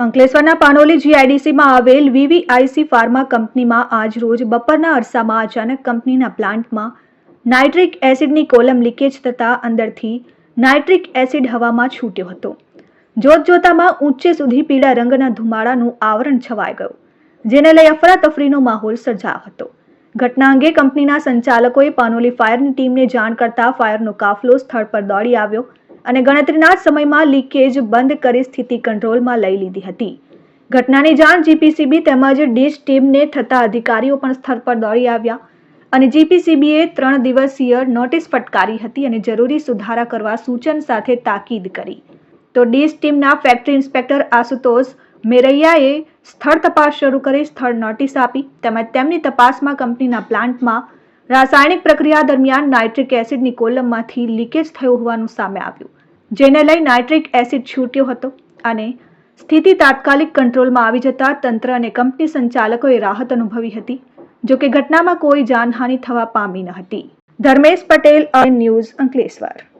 અંકલેશ્વરના પાનોલી જીઆઈડીસીમાં આવેલ વીવીઆઈસી ફાર્મા કંપનીમાં આજ રોજ બપોરના અરસામાં અચાનક કંપનીના પ્લાન્ટમાં નાઇટ્રિક એસિડની કોલમ લીકેજ થતાં અંદરથી નાઇટ્રિક એસિડ હવામાં છૂટ્યો હતો. જોતજોતામાં ઊંચે સુધી પીળા રંગના ધુમાડાનું આવરણ છવાઈ ગયું, જેને લઈ અફરાતફરીનો માહોલ સર્જાયો હતો. ઘટના અંગે કંપનીના સંચાલકોએ પાનોલી ફાયરની ટીમને જાણ કરતા ફાયરનો કાફલો સ્થળ પર દોડી આવ્યો અને ગણતરીના સમયમાં લીકેજ બંધ કરી સ્થિતિ કંટ્રોલમાં લઈ લીધી હતી. ઘટનાની જાણ જીપીસીબી તેમજ ડીશ ટીમને થતા અધિકારીઓ પણ સ્થળ પર દોડી આવ્યા અને જીપીસીબીએ 3 દિવસીય નોટિસ ફટકારી હતી અને જરૂરી સુધારા કરવા સૂચન સાથે તાકીદ કરી. તો ડીશ ટીમના ફેક્ટરી ઇન્સ્પેક્ટર આશુતોષ મેરૈયાએ સ્થળ તપાસ શરૂ કરી સ્થળ નોટિસ આપી તેમજ તેમની તપાસમાં કંપનીના પ્લાન્ટમાં રાસાયણિક પ્રક્રિયા દરમિયાન નાઇટ્રિક એસિડની કોલમમાંથી લીકેજ થયું હોવાનું સામે આવ્યું, જેને લઈ નાઇટ્રિક એસિડ છૂટ્યો હતો અને સ્થિતિ તાત્કાલિક કંટ્રોલમાં આવી જતા તંત્ર અને કંપની સંચાલકોએ રાહત અનુભવી હતી. જોકે ઘટનામાં કોઈ જાનહાનિ થવા પામી ન હતી. ધર્મેશ પટેલ, ન્યૂઝ, અંકલેશ્વર.